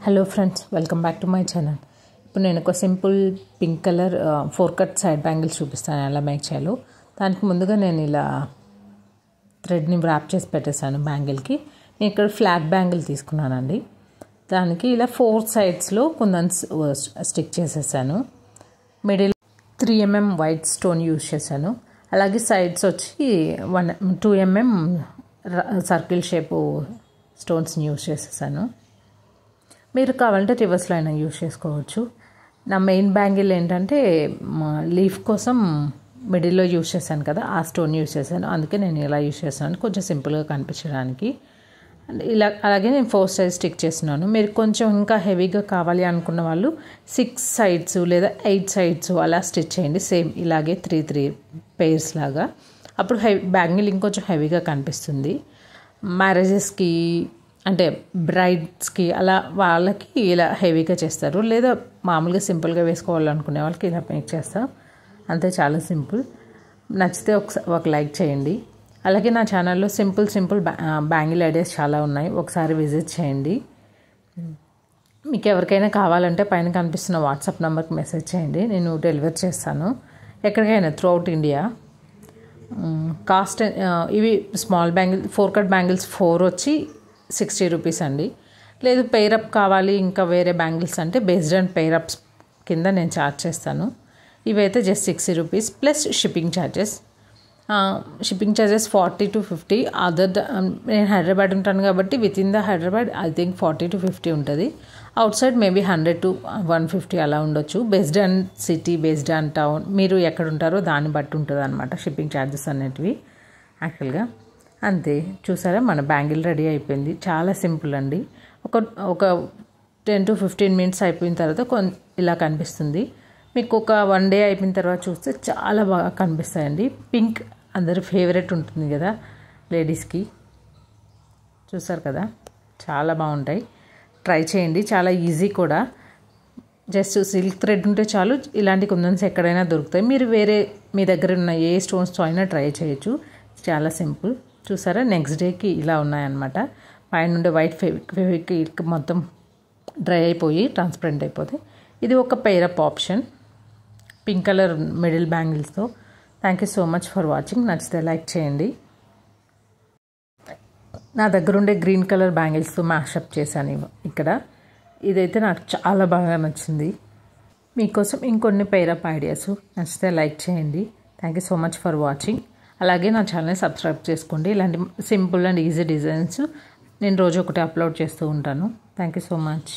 Hello friends, welcome back to my channel. ఇప్పుడు నేను ఒక simple pink colour 4 cut side bangles చూపిస్తాను ఎలా మేక్ చేయాలో. దానికి ముందుగా నేను ఇలా థ్రెడ్ని ర్యాప్ చేసి పెట్టేశాను బ్యాంగిల్కి. నేను ఇక్కడ ఫ్లాట్ బ్యాంగిల్ తీసుకున్నానండి. దానికి ఇలా 4 సైడ్స్లో కుందన్స్ స్టిక్ చేసేసాను. Middle 3 mm white stone use చేశాను. అలాగే సైడ్స్ వచ్చి 2 mm సర్కిల్ షేపు స్టోన్స్ని యూజ్ చేసేసాను. మీరు కావాలంటే రివర్స్లో అయినా యూజ్ చేసుకోవచ్చు. నా మెయిన్ బ్యాంగిల్ ఏంటంటే లీఫ్ కోసం మిడిల్లో యూజ్ చేశాను కదా, ఆ స్టోన్ యూజ్ చేశాను. అందుకే నేను ఇలా యూజ్ చేస్తున్నాను, కొంచెం సింపుల్గా కనిపించడానికి. ఇలా అలాగే నేను 4 సైడ్స్ స్టిక్ చేస్తున్నాను. మీరు కొంచెం ఇంకా హెవీగా కావాలి అనుకున్న వాళ్ళు 6 సైడ్స్ లేదా 8 సైడ్స్ అలా స్టిచ్ చేయండి. సేమ్ ఇలాగే 3 పెయిర్స్ లాగా. అప్పుడు బ్యాంగిల్ ఇంకొంచెం హెవీగా కనిపిస్తుంది. మ్యారేజెస్కి అంటే బ్రైడ్స్కి అలా వాళ్ళకి ఇలా హెవీగా చేస్తారు. లేదా మామూలుగా సింపుల్గా వేసుకోవాలనుకునే వాళ్ళకి ఇలా మేక్ చేస్తాం. అంతే, చాలా సింపుల్. నచ్చితే ఒక లైక్ చేయండి. అలాగే నా ఛానల్లో సింపుల్ బ్యాంగిల్ ఐడియాస్ చాలా ఉన్నాయి, ఒకసారి విజిట్ చేయండి. మీకు ఎవరికైనా కావాలంటే పైన కనిపిస్తున్న వాట్సాప్ నెంబర్కి మెసేజ్ చేయండి, నేను డెలివర్ చేస్తాను ఎక్కడికైనా త్రూఅవుట్ ఇండియా. కాస్ట్ ఇవి స్మాల్ బ్యాంగిల్ 4 కట్ బ్యాంగిల్స్ 4 వచ్చి 60 రూపీస్ అండి. లేదు పెయిరప్ కావాలి ఇంకా వేరే బ్యాంగిల్స్ అంటే బేస్డ్ ఆన్ పెయిరప్స్ కింద నేను ఛార్జ్ చేస్తాను. ఇవైతే just 60 rupees plus shipping charges. 40 to 50. నేను హైదరాబాద్ ఉంటాను కాబట్టి with in the Hyderabad I think 40 to 50 ఉంటుంది. అవుట్ సైడ్ మేబీ 100 to 150 అలా ఉండొచ్చు. Based on city, based on town, మీరు ఎక్కడ ఉంటారో దాన్ని బట్టి ఉంటుంది అనమాట షిప్పింగ్ ఛార్జెస్ అనేటివి యాక్చువల్గా. అంతే, చూసారా మన బ్యాంగిల్ రెడీ అయిపోయింది. చాలా సింపుల్ అండి. ఒక 10 to 15 మినిట్స్ అయిపోయిన తర్వాత ఇలా కనిపిస్తుంది. మీకు ఒక 1 day అయిపోయిన తర్వాత చూస్తే చాలా బాగా కనిపిస్తాయండి. పింక్ అందరి ఫేవరెట్ ఉంటుంది కదా లేడీస్కి. చూసారు కదా, చాలా బాగుంటాయి. ట్రై చేయండి, చాలా ఈజీ కూడా. జస్ట్ సిల్క్ థ్రెడ్ ఉంటే చాలు, ఇలాంటి కుందన్స్ ఎక్కడైనా దొరుకుతాయి. మీరు వేరే మీ దగ్గర ఉన్న ఏ స్టోన్స్తో అయినా ట్రై చేయొచ్చు. చాలా సింపుల్. చూసారా, నెక్స్ట్ డేకి ఇలా ఉన్నాయన్నమాట. పైన ఉండే వైట్ ఫెవిక్విక్ మొత్తం డ్రై అయిపోయి ట్రాన్స్పరెంట్ అయిపోతాయి. ఇది ఒక pair up option pink colour middle బ్యాంగిల్స్తో. Thank you so much for watching. నచ్చితే లైక్ చేయండి. నా దగ్గర ఉండే గ్రీన్ కలర్ బ్యాంగిల్స్తో మ్యాషప్ చేశాను ఇక్కడ. ఇదైతే నాకు చాలా బాగా నచ్చింది. మీకోసం ఇంకొన్ని పెయిరప్ ఐడియాస్. నచ్చితే లైక్ చేయండి. Thank you so much for watching. అలాగే నా ఛానల్ని సబ్స్క్రైబ్ చేసుకోండి. ఇలాంటి సింపుల్ అండ్ ఈజీ డిజైన్స్ నేను రోజు ఒకటి అప్లోడ్ చేస్తూ ఉంటాను. Thank you so much.